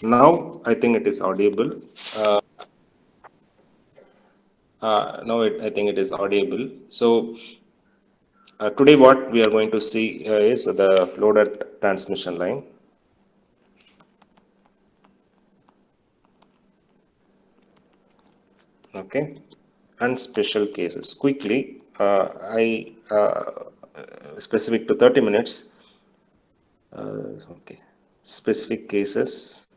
Now I think it is audible. Uh, I think it is audible. So today what we are going to see is the loaded transmission line. Okay, and special cases. Quickly, I specific to 30 minutes. Okay, specific cases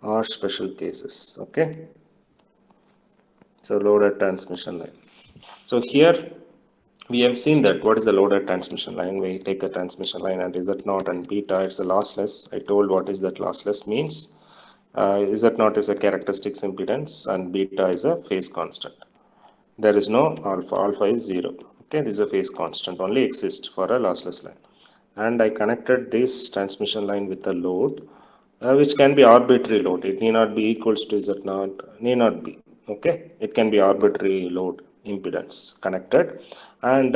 or special cases. Okay, so loaded transmission line. So here we have seen that what is the loaded transmission line. We take a transmission line and Z naught and beta, it's a lossless. I told what is that lossless means. Z naught is a characteristics impedance and beta is a phase constant. There is no alpha, alpha is 0. Okay, this is a phase constant, only exists for a lossless line. And I connected this transmission line with a load, which can be arbitrary load. It need not be equals to Z naught, need not be. Okay, it can be arbitrary load impedance connected. And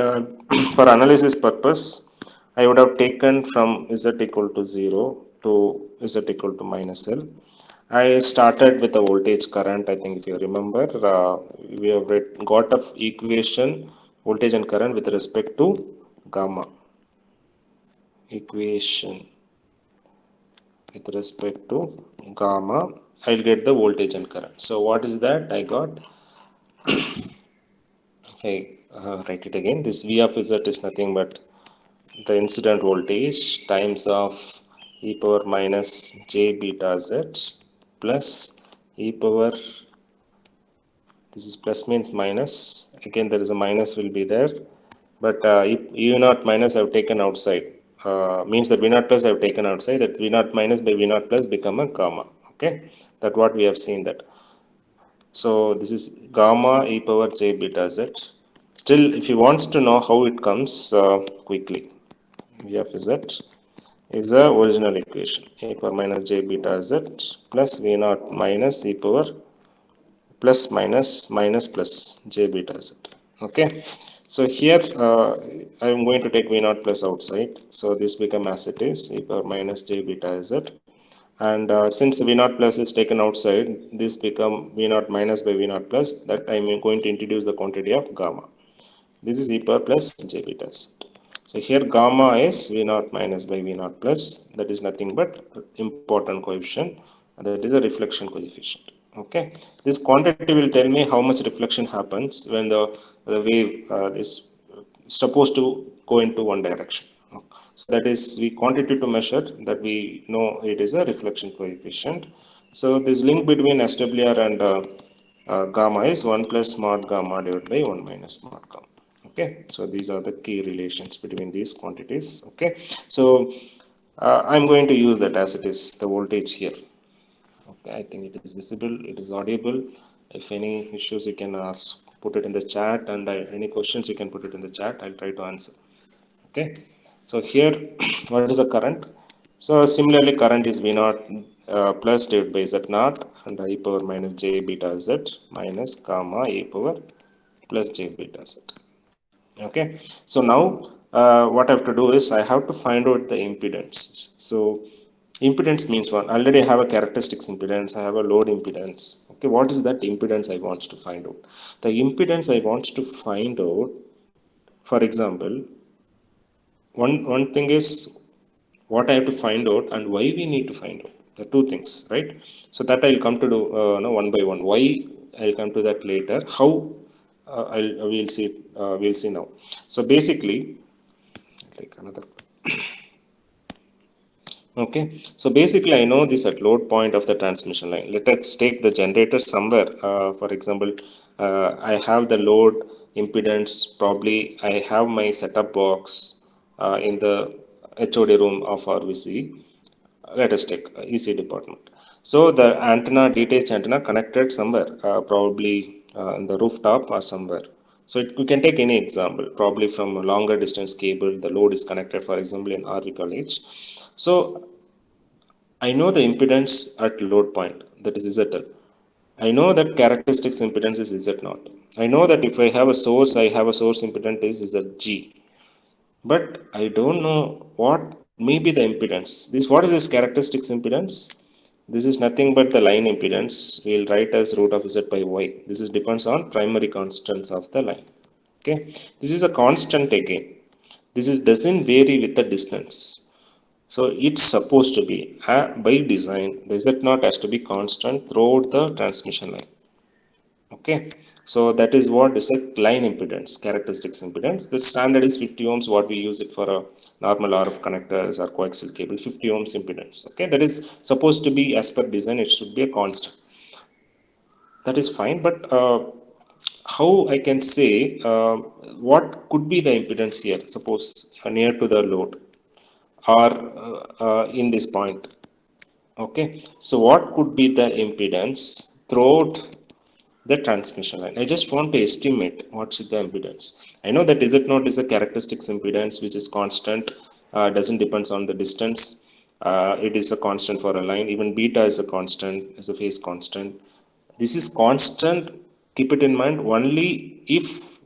for analysis purpose, I would have taken from Z equal to 0 to Z equal to minus L. I started with the voltage current. I think if you remember, we have got of equation voltage and current with respect to gamma equation with respect to gamma. I'll get the voltage and current. So what is that? I got, if I write it again, this V of Z is nothing but the incident voltage times of e power minus j beta z plus e power, this is plus means minus, again there is a minus will be there, but if u naught minus I have taken outside, means that v naught plus I have taken outside, that v naught minus by v naught plus become a gamma. Okay, that what we have seen that. So this is gamma e power j beta z. Still, if you wants to know how it comes, quickly, v of z is the original equation, e power minus j beta z plus v naught minus e power plus minus minus plus j beta z. Okay, so here I am going to take v naught plus outside, so this become as it is, e power minus j beta z. And since v naught plus is taken outside, this become v naught minus by v naught plus, that I am going to introduce the quantity of gamma. This is e power plus j beta z. So here gamma is v naught minus by v naught plus, that is nothing but important coefficient, that is a reflection coefficient. Okay, this quantity will tell me how much reflection happens when the wave is supposed to go into one direction. So that is we quantity to measure, that we know it is a reflection coefficient. So this link between SWR and gamma is 1 plus mod gamma divided by 1 minus mod gamma. Okay, so these are the key relations between these quantities. Okay, so I'm going to use that as it is the voltage here. Okay, I think it is visible, it is audible. If any issues you can ask, put it in the chat, and any questions you can put it in the chat, I'll try to answer. Okay, so here what is the current? So similarly current is v naught plus divided by z naught and e power minus j beta z minus gamma e power plus j beta z. Okay, so now what I have to do is I have to find out the impedance. So impedance means what? Already I have a characteristics impedance, I have a load impedance. Okay, what is that impedance I want to find out? The impedance I want to find out, for example, one thing is what I have to find out and why we need to find out. The two things, right? So that I'll come to do no, one by one. Why, I'll come to that later. How, we'll see now. So basically, like another. Okay, so basically I know this at load point of the transmission line. Let us take the generator somewhere. For example, I have the load impedance, probably I have my setup box in the HOD room of RVC. Let us take EC department. So the antenna, detached antenna connected somewhere, probably in the rooftop or somewhere. So we can take any example, probably from a longer distance cable, the load is connected, for example, in RV college. So I know the impedance at load point, that is ZL. I know that characteristics impedance is Z0. I know that if I have a source, I have a source impedance is ZG. But I don't know what may be the impedance. This, what is this characteristics impedance? This is nothing but the line impedance. We'll write as root of z by y. This is depends on primary constants of the line. Okay, this is a constant again. This is doesn't vary with the distance. So it's supposed to be by design the z naught has to be constant throughout the transmission line. Okay, so that is what is a line impedance, characteristics impedance. The standard is 50 ohms, what we use it for a normal RF connectors or coaxial cable, 50 ohms impedance. Okay, that is supposed to be, as per design, it should be a constant. That is fine, but how I can say what could be the impedance here? Suppose near to the load or in this point. Okay, so what could be the impedance throughout the transmission line? I just want to estimate what's the impedance. I know that Z naught is a characteristics impedance which is constant, doesn't depends on the distance. It is a constant for a line. Even beta is a constant, is a phase constant. This is constant, keep it in mind, only if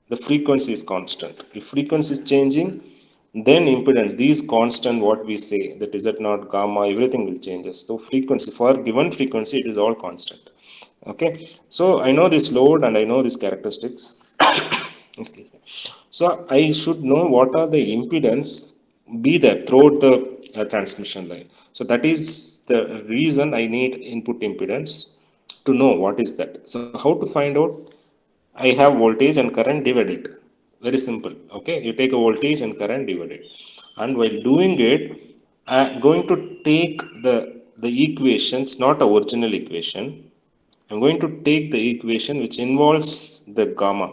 the frequency is constant. If frequency is changing, then impedance, these constant, what we say, that is Z naught, gamma, everything will changes. So frequency, for given frequency, it is all constant. Okay, so I know this load and I know these characteristics. Excuse me. So I should know what are the impedance be there throughout the transmission line. So that is the reason I need input impedance to know what is that. So how to find out? I have voltage and current, divide it. Very simple. Okay, you take a voltage and current, divide it. And while doing it, I'm going to take the equations, not a original equation. I'm going to take the equation which involves the gamma.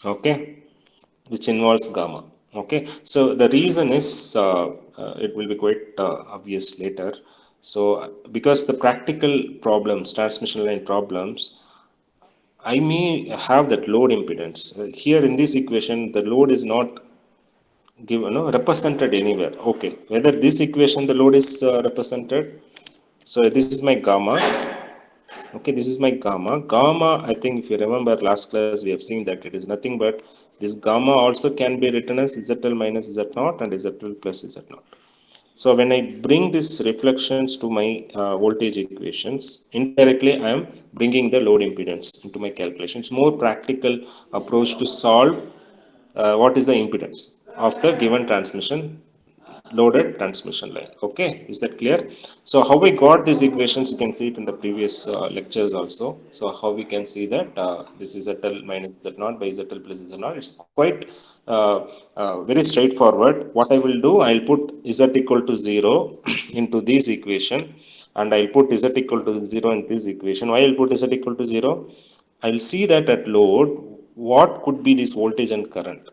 Okay, which involves gamma. Okay, so the reason is it will be quite obvious later. So because the practical problems, transmission line problems, I may have that load impedance. Here in this equation, the load is not given, no, represented anywhere. Okay, whether this equation the load is represented. So this is my gamma. Okay, this is my gamma. Gamma, I think if you remember last class, we have seen that it is nothing but this gamma also can be written as ZL minus Z naught and ZL plus Z naught. So when I bring this reflections to my voltage equations, indirectly I am bringing the load impedance into my calculation. It's more practical approach to solve what is the impedance of the given transmission loaded transmission line. Okay, is that clear? So how we got these equations, you can see it in the previous lectures also. So how we can see that this is ZL minus Z naught by ZL plus Z naught. It's quite very straightforward. What I will do, I'll put Z equal to 0 into this equation, and I'll put Z equal to 0 in this equation. Why I'll put Z equal to 0? I'll see that at load, what could be this voltage and current,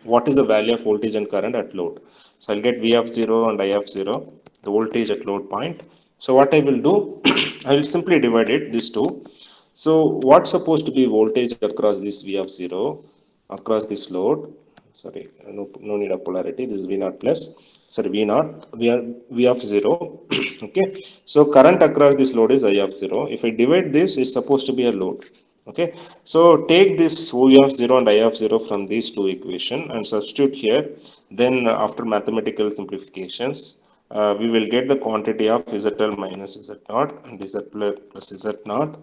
what is the value of voltage and current at load. So I'll get V of 0 and I of 0, the voltage at load point. So what I will do, I will simply divide it, these two. So what's supposed to be voltage across this V of 0, across this load, sorry, no need of polarity, this is V naught plus, sorry, V naught, V of 0. Okay, so current across this load is I of 0. If I divide this, is supposed to be a load. Okay, so take this V of 0 and I of 0 from these two equation and substitute here. Then after mathematical simplifications, we will get the quantity of ZL minus Z naught and ZL plus Z naught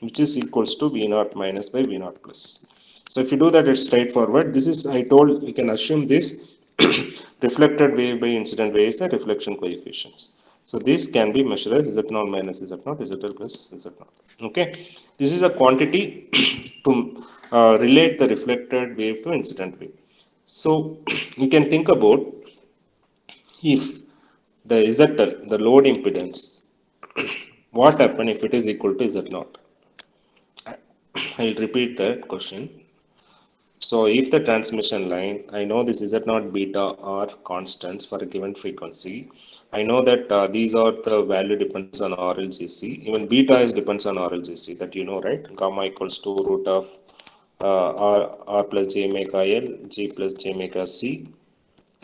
which is equals to V naught minus by V naught plus. So if you do that, it's straightforward. This is, I told, we can assume this reflected wave by incident wave is the reflection coefficients. So this can be measured as Z naught minus Z naught, ZL plus Z naught. Okay, this is a quantity to relate the reflected wave to incident wave. So you can think about, if the ZL, the load impedance, what happen if it is equal to Z naught? I'll repeat that question. So if the transmission line, I know this Z naught, beta are constants for a given frequency. I know that these are the value depends on RLGC. Even beta is depends on RLGC, that you know, right? Gamma equals to root of R plus J omega L, G plus J omega C.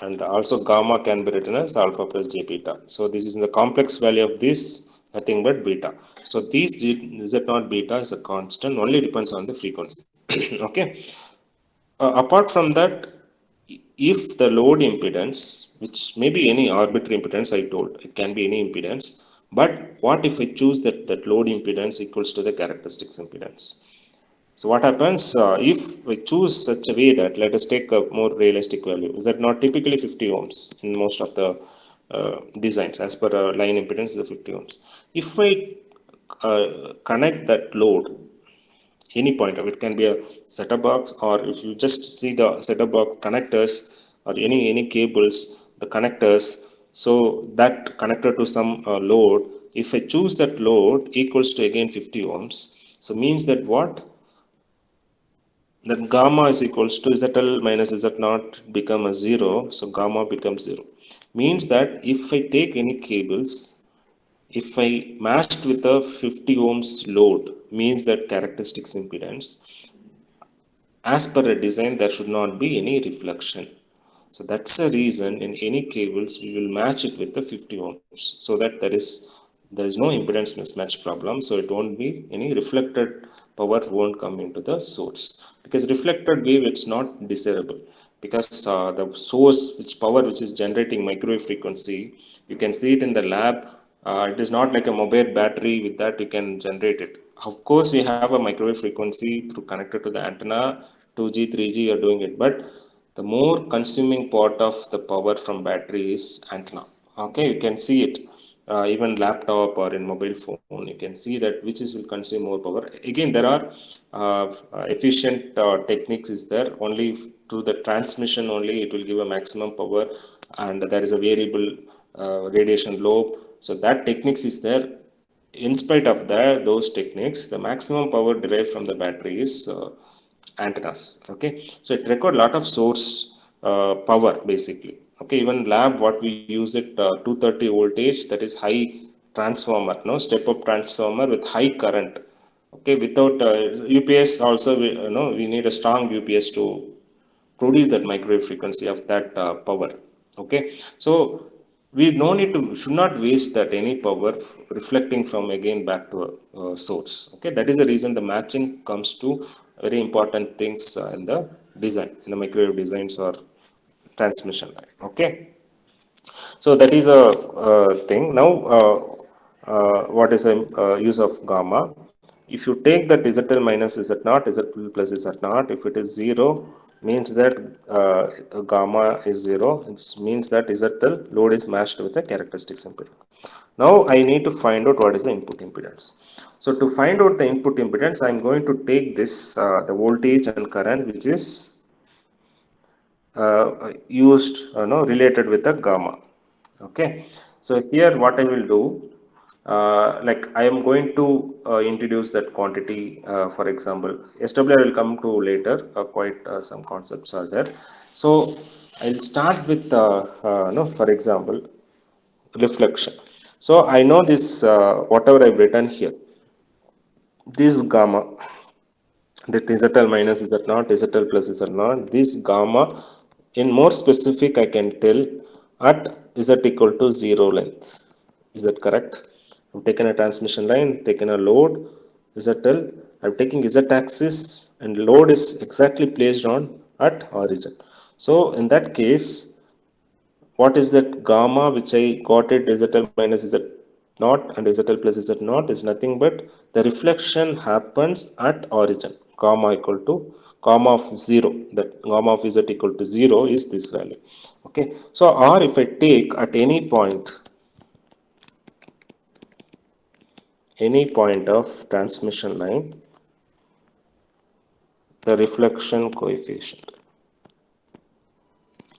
And also gamma can be written as alpha plus J beta. So this is the complex value of this, nothing but beta. So these Z naught beta is a constant, only depends on the frequency. Okay. Apart from that, if the load impedance, which may be any arbitrary impedance, I told, it can be any impedance, But what if I choose that load impedance equals to the characteristics impedance? So what happens if we choose such a way that, let us take a more realistic value, is that not typically 50 ohms in most of the designs, as per line impedance is the 50 ohms. If I connect that load any point of it, can be a setup box, or if you just see the setup box connectors or any cables, the connectors, so that connector to some load, if I choose that load equals to again 50 ohms, so means that what, that gamma is equals to ZL minus Z naught become a 0, so gamma becomes 0. Means that if I take any cables, if I matched with a 50 ohms load, means that characteristics impedance, as per a design there should not be any reflection. So that's the reason in any cables we will match it with the 50 ohms, so that there is no impedance mismatch problem, so it won't be any reflected power won't come into the source, because reflected wave it's not desirable, because the source which power which is generating microwave frequency, you can see it in the lab. It is not like a mobile battery with that you can generate it. Of course we have a microwave frequency through connected to the antenna, 2G 3G you are doing it, but the more consuming part of the power from battery is antenna. Okay, you can see it even laptop or in mobile phone, you can see that which is will consume more power. Again, there are efficient techniques is there, only through the transmission only it will give a maximum power, and there is a variable radiation lobe, so that techniques is there. In spite of that, those techniques, the maximum power derived from the battery is antennas. Okay, so it record a lot of source power basically. Okay, even lab what we use it 230 voltage, that is high transformer, no, step up transformer with high current. Okay, without UPS also we need a strong UPS to produce that microwave frequency of that power. Okay, so we no need to, should not waste that any power reflecting from again back to a source. Okay, that is the reason the matching comes to very important things in the design, in the microwave designs or transmission line. Okay, so that is a thing. Now what is the use of gamma? If you take that ZL minus Z naught, ZL plus Z naught, if it is 0, means that gamma is 0. It means that ZL load is matched with the characteristics impedance. Now I need to find out what is the input impedance. So to find out the input impedance, I am going to take this the voltage and current which is used, no, related with the gamma. Okay, so here what I will do, like I am going to introduce that quantity, for example SW will come to later, quite some concepts are there. So I'll start with no, for example reflection. So I know this whatever I've written here, this gamma, that ZL minus Z naught, ZL plus Z naught, this gamma, in more specific I can tell at Z equal to 0 length. Is that correct? I've taken a transmission line, taken a load ZL, I'm taking Z axis, and load is exactly placed on at origin. So in that case, what is that gamma which I got it, ZL minus Z naught and ZL plus Z naught, is nothing but the reflection happens at origin. Gamma equal to gamma of 0, that gamma of Z equal to 0 is this value. Okay, so or if I take at any point of transmission line the reflection coefficient,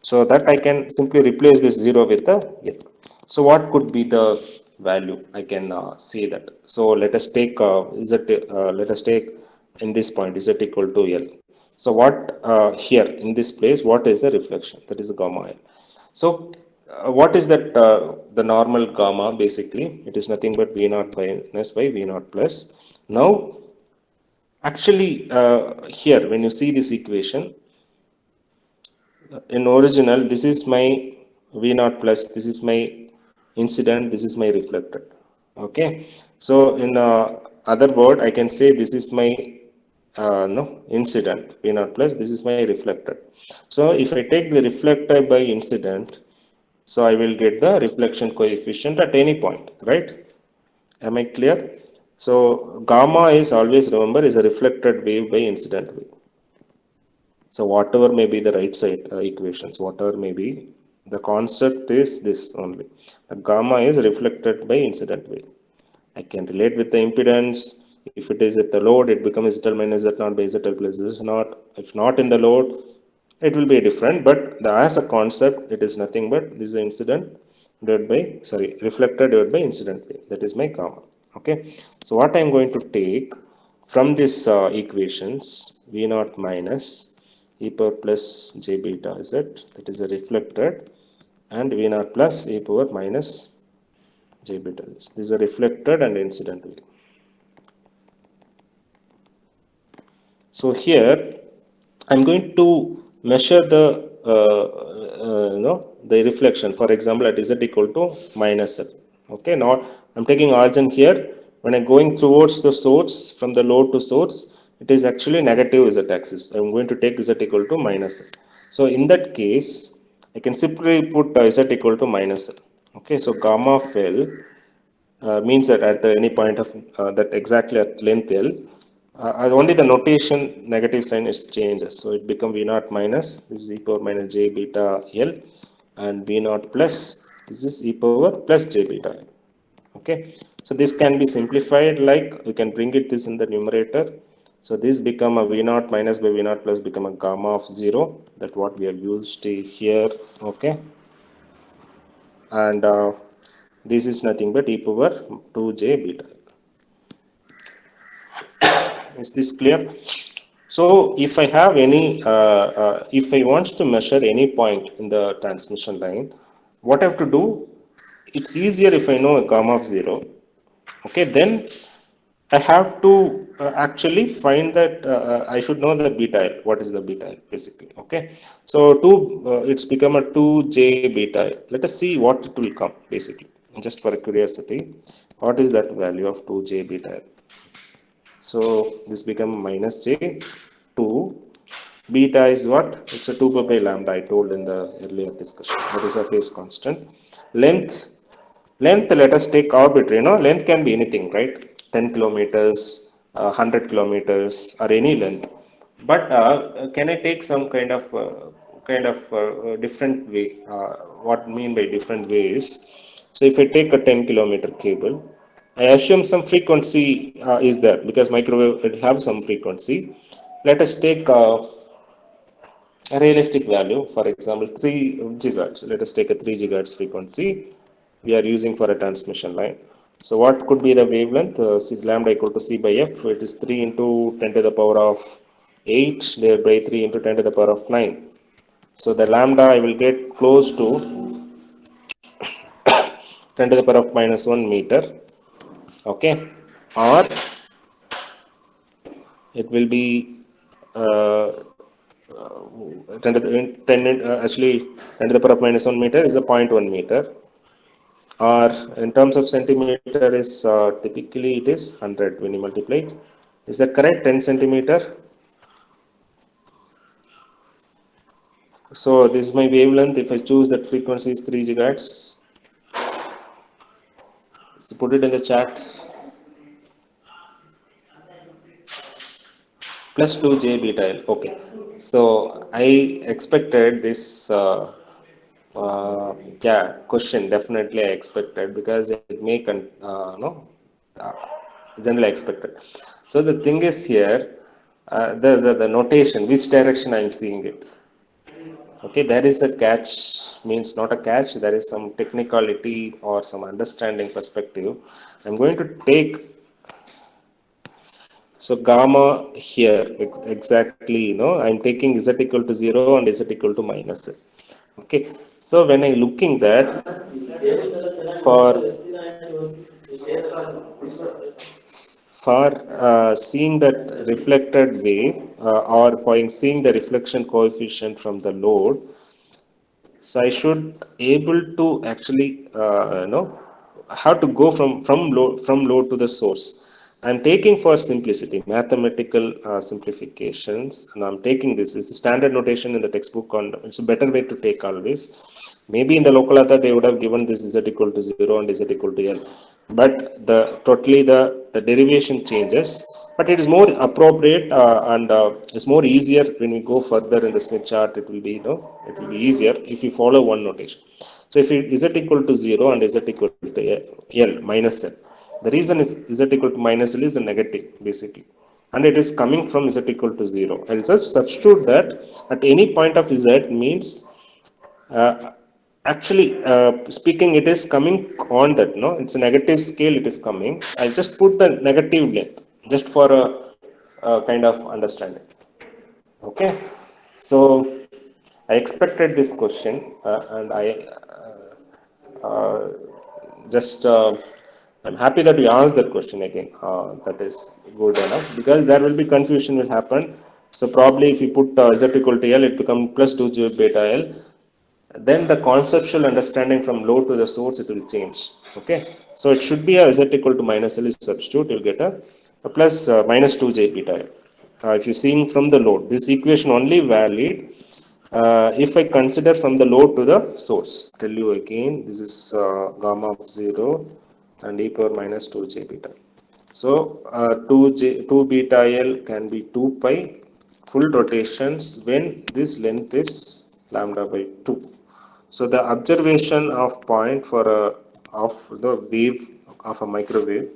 so that I can simply replace this 0 with the L. So what could be the value? I can see that. So let us take let us take in this point Z equal to L. So what here in this place, what is the reflection? That is gamma L. So what is that the normal gamma? Basically it is nothing but V naught minus by V naught plus. Now actually here when you see this equation, in original this is my V naught plus, this is my incident, this is my reflected. Okay, so in other word I can say this is my no, incident V naught plus, this is my reflected. So if I take the reflected by incident, so I will get the reflection coefficient at any point, right? Am I clear? So gamma is always, remember, is a reflected wave by incident wave. So whatever may be the right side equations, whatever may be, the concept is this only. The gamma is reflected by incident wave. I can relate with the impedance. If it is at the load, it becomes ZL minus Z naught by ZL plus Z naught. If not in the load, it will be different. But as a concept, it is nothing but this is the incident divided by, sorry, reflected divided by incident wave. That is my gamma. Okay. So what I am going to take from this equations, V naught minus e power plus j beta z, that is a reflected, and V naught plus e power minus j beta z. This is a reflected and incident wave. So here I'm going to measure the the reflection. For example, at z equal to minus z. Okay, now I'm taking origin here. When I'm going towards the source from the load to source, it is actually negative z axis. I'm going to take z equal to minus z. So in that case, I can simply put z equal to minus z. Okay, so gamma of L means that at any point of that exactly at length L, only the notation negative sign is changes. So it become V naught minus, this is e power minus j beta L, and V naught plus, this is e power plus j beta L. Okay. So this can be simplified, like we can bring it this in the numerator. So this become a V naught minus by V naught plus become a gamma of 0. That what we have used here. Okay. And this is nothing but e power 2j beta. Is this clear? So if I have any if I wants to measure any point in the transmission line, what I have to do, it's easier if I know a gamma of 0. Okay, then I have to actually find that I should know the beta L. What is the beta L basically? Okay, so it's become a 2j beta L. Let us see what it will come basically, just for a curiosity. What is that value of 2j beta L? So this become minus j 2. Beta is what? It's a 2 pi by lambda, I told in the earlier discussion. That is a phase constant. Length. Length, let us take arbitrary. Length can be anything, right? 10 kilometers, 100 kilometers, or any length. But can I take some different way? What I mean by different ways? So if I take a 10-kilometer cable, I assume some frequency is there, because microwave it have some frequency. Let us take a realistic value, for example 3 gigahertz. Let us take a 3 gigahertz frequency we are using for a transmission line. So what could be the wavelength? C lambda equal to c by f. It is 3 into 10 to the power of 8 divided by 3 into 10 to the power of 9. So the lambda I will get close to 10 to the power of minus 1 meter. Okay, or it will be uh, 10 to the 10 actually 10 to the power of minus 1 meter is a 0.1 meter, or in terms of centimeter is typically it is 100 when you multiply it. Is that correct? 10 centimeter. So this is my wavelength. If I choose that frequency is 3 gigahertz, so put it in the chat. Plus 2j beta L. Okay, so I expected this uh, yeah question. Definitely I expected, because it may no uh, generally expected. So the thing is here, the notation, which direction I am seeing it. Okay, there is a catch, means not a catch, there is some technicality or some understanding perspective. I'm going to take, so gamma here exactly, I'm taking z equal to 0 and z equal to minus z. Okay, so when I looking that for seeing that reflected wave, or for seeing the reflection coefficient from the load, so I should able to actually how to go from load to the source. I'm taking for simplicity mathematical simplifications, and I'm taking this is standard notation in the textbook. On it's a better way to take always. Maybe in the local author they would have given this z equal to 0 and z equal to L. but the derivation changes, but it is more appropriate and it's more easier when we go further in the Smith chart. It will be, it will be easier if you follow one notation. So if it z equal to 0 and z equal to l minus l, the reason is z equal to minus l is a negative basically, and it is coming from z equal to 0. I'll just substitute that at any point of z means, uh, actually, speaking, it is coming on that, no, it's a negative scale, it is coming. I just put the negative length just for a kind of understanding. Okay, so I expected this question, and I just I'm happy that you asked that question again. That is good enough, because there will be confusion will happen. So probably if you put z equal to l, it becomes plus 2j beta l. Then the conceptual understanding from load to the source, it will change. Okay, so it should be a z equal to minus l is substitute, you'll get a plus minus 2j beta l. If you're seeing from the load, this equation only valid if I consider from the load to the source. Tell you again, this is gamma of 0 and e power minus 2j beta. So 2 beta L can be 2 pi full rotations when this length is lambda by 2. So the observation of point for a of the wave of a microwave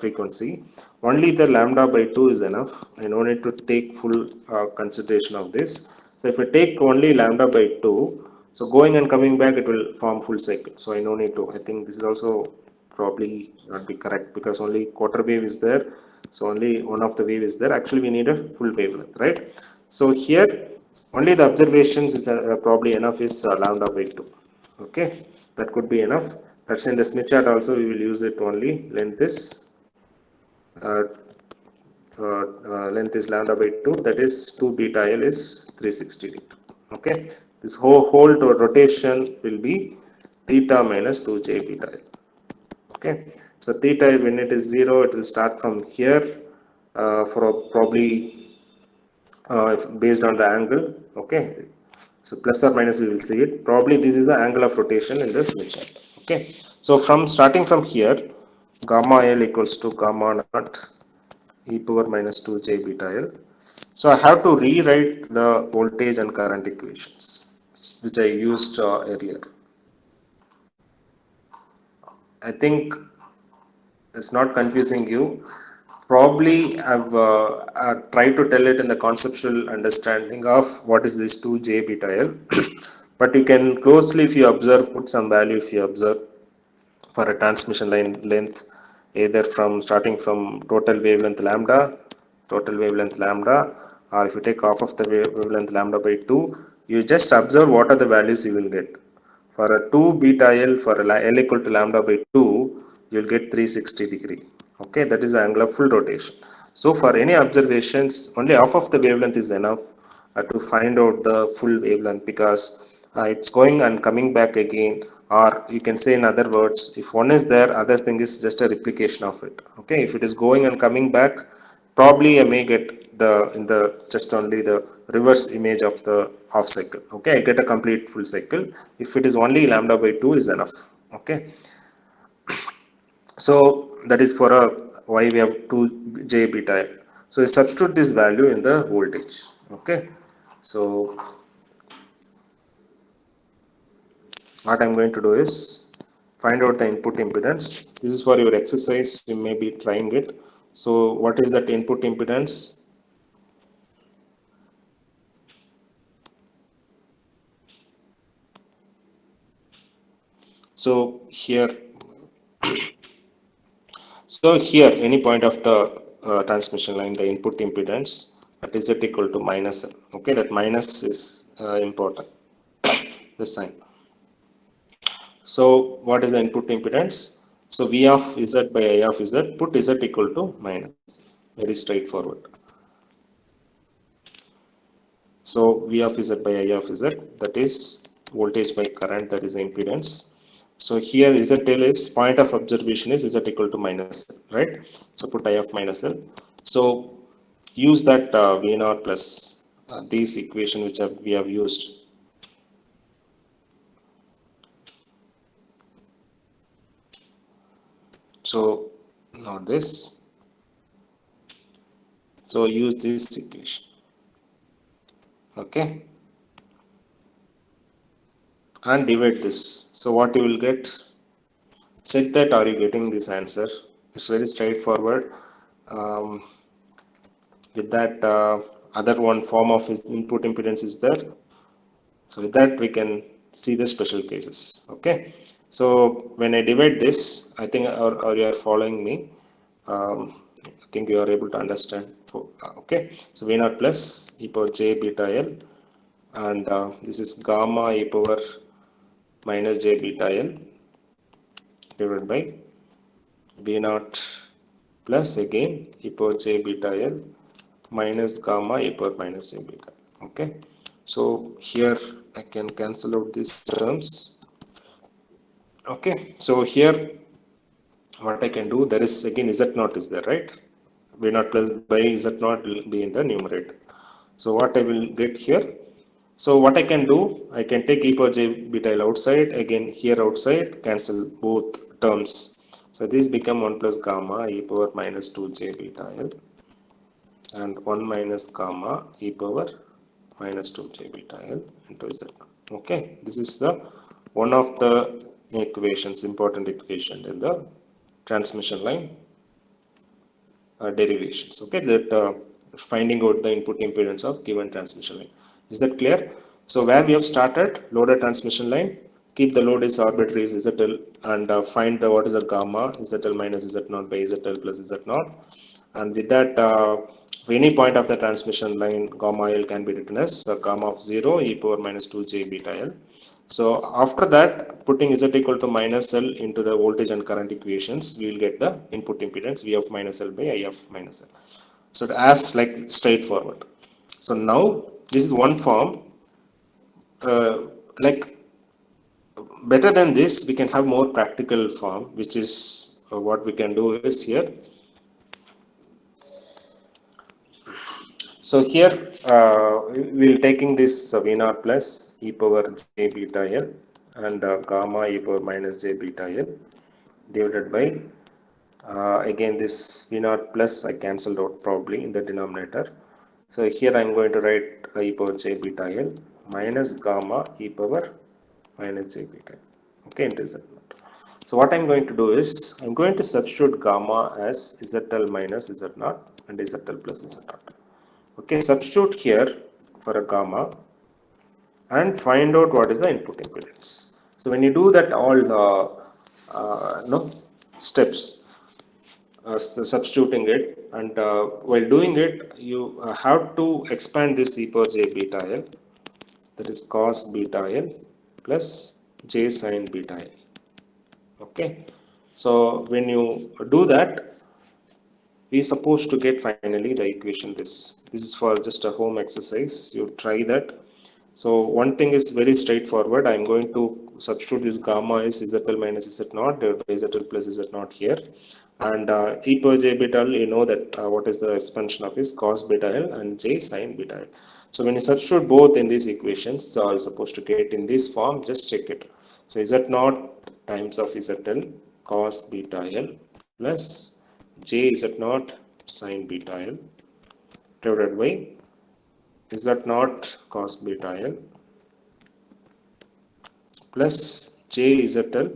frequency, only the lambda by 2 is enough. I no need to take full consideration of this. So if I take only lambda by 2, so going and coming back, it will form full cycle. So I no need to. I think this is also probably not be correct, because only quarter wave is there. So only one of the wave is there. Actually, we need a full wavelength, right? So here only the observations is probably enough is lambda by 2. Okay, that could be enough. That's in the Smith chart also, we will use it only. Uh, Length is lambda by 2, that is 2 beta L is 360 degree. Okay, this whole rotation will be theta minus 2j beta L. Okay, so theta, when it is 0, it will start from here for probably based on the angle. Okay, so plus or minus we will see it. Probably this is the angle of rotation in the Smith chart. Okay, so from starting from here, gamma L equals to gamma naught e power minus 2j beta L. So I have to rewrite the voltage and current equations which I used earlier. I think it's not confusing you. Probably I've tried to tell it in the conceptual understanding of what is this 2j beta L. But you can closely, if you observe, put some value if you observe for a transmission line length, either from starting from total wavelength lambda, or if you take off of the wavelength lambda by 2, you just observe what are the values you will get. For a 2 beta L, for a L equal to lambda by 2, you will get 360 degree. Okay, that is the angle of full rotation. So for any observations, only half of the wavelength is enough to find out the full wavelength, because it's going and coming back again. Or you can say, in other words, if one is there, other thing is just a replication of it. Okay, if it is going and coming back, probably I may get the in the just only the reverse image of the half cycle. Okay, I get a complete full cycle if it is only lambda by 2 is enough. Okay, so that is for a why we have 2j beta. So I substitute this value in the voltage. Okay, so what I'm going to do is find out the input impedance. This is for your exercise, you may be trying it. So what is that input impedance? So here, any point of the transmission line, the input impedance at z equal to minus L. Okay, that minus is important, the sign. So what is the input impedance? So V of Z by I of Z, put Z equal to minus. Very straightforward. So V of Z by I of Z, that is voltage by current, that is the impedance. So here ZL is point of observation is Z equal to minus L, right? So put I of minus L. So use that V naught plus these equation which we have used. So now this, so use this equation. Okay, and divide this. So what you will get, check that are you getting this answer. It's very straightforward. um, with that other one form of his input impedance is there. So with that we can see the special cases. Okay, so when I divide this, I think, or you are following me, um, I think you are able to understand. Okay, so v naught plus e power j beta l, and this is gamma e power minus j beta l divided by v naught plus again e power j beta l minus gamma e power minus j beta. Okay, so here I can cancel out these terms. Okay, so here what I can do, there is again z naught is there, right? V naught plus by z naught will be in the numerator. So what I will get here, so what I can do, I can take e power j beta l outside, again here outside cancel both terms. So this become 1 plus gamma e power minus 2 j beta l and 1 minus gamma e power minus 2 j beta l into z. Okay, this is the one of the equations, important equation in the transmission line derivations. Okay, that finding out the input impedance of given transmission line. Is that clear? So where we have started, loaded transmission line, keep the load is arbitrary is ZL, and find the what is the gamma ZL minus Z0 by ZL plus Z0, and with that for any point of the transmission line, gamma L can be written as gamma of 0 e power minus 2 j beta L. So after that, putting Z equal to minus L into the voltage and current equations, we will get the input impedance V of minus L by I of minus L. So as like straightforward. So now this is one form. Like better than this, we can have more practical form, which is what we can do is here. So here we'll taking this V naught plus e power j beta L and gamma e power minus j beta L divided by again this V naught plus I cancelled out probably in the denominator. So here I'm going to write e power j beta L minus gamma e power minus j beta L. Okay, into Z naught. So what I'm going to do is I'm going to substitute gamma as ZL minus Z naught and ZL plus Z naught. Okay, substitute here for a gamma and find out what is the input impedance. So when you do that all no steps, substituting it, and while doing it you have to expand this e power j beta l, that is cos beta l plus j sin beta l. Okay, so when you do that, we supposed to get finally the equation. This is for just a home exercise, you try that. So one thing is very straightforward. I'm going to substitute this gamma is ZL minus Z0 divided by ZL plus Z0 here, and e power j beta l, you know that what is the expansion of is cos beta l and j sin beta l. So when you substitute both in these equations, you're supposed to get in this form. Just check it. So Z0 times of ZL cos beta l plus j Z0 sin beta l divided by Z0 cos beta l plus j ZL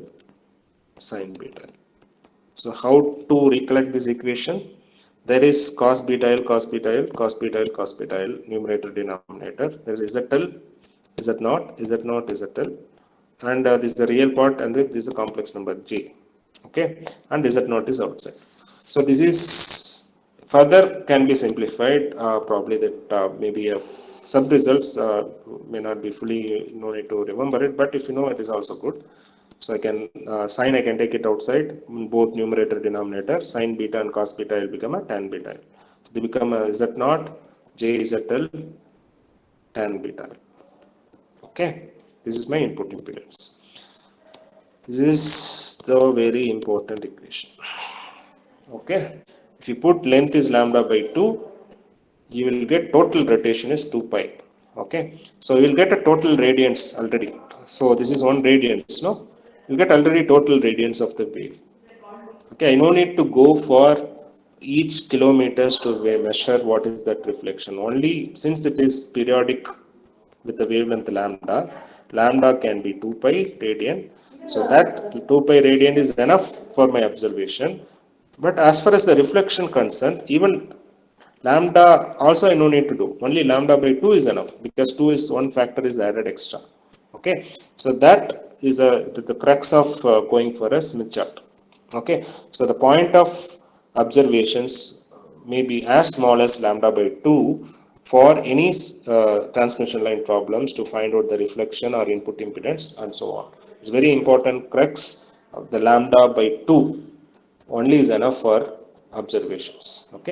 sin beta l. So how to recollect this equation? There is cos beta l, cos beta l, cos beta l, cos beta l, numerator, denominator. There is ZL, Z0, Z0, ZL, and this is the real part, and this is a complex number j. Okay, and Z0 is outside. So this is further can be simplified. Probably that maybe a sub results may not be fully, no need to remember it, but if you know it is also good. So I can sine, I can take it outside, both numerator denominator, sine beta and cos beta will become a tan beta. So they become a Z0 j ZL tan beta. Okay, this is my input impedance. This is the very important equation. Okay, if you put length is lambda by 2, you will get total rotation is 2 pi. Okay, so you will get a total radiance already. So this is 1 radiance, no, you get already total radiance of the wave. Okay, I no need to go for each kilometers to measure what is that reflection. Only since it is periodic with the wavelength lambda, lambda can be 2 pi radian. So that 2 pi radian is enough for my observation. But as far as the reflection concerned, even lambda also I no need to do. Only lambda by 2 is enough because 2 is one factor is added extra. Okay, so that is the crux of going for a Smith chart. Okay, so the point of observations may be as small as lambda by 2 for any transmission line problems to find out the reflection or input impedance and so on. It's very important crux of the lambda by 2 only is enough for observations. Okay.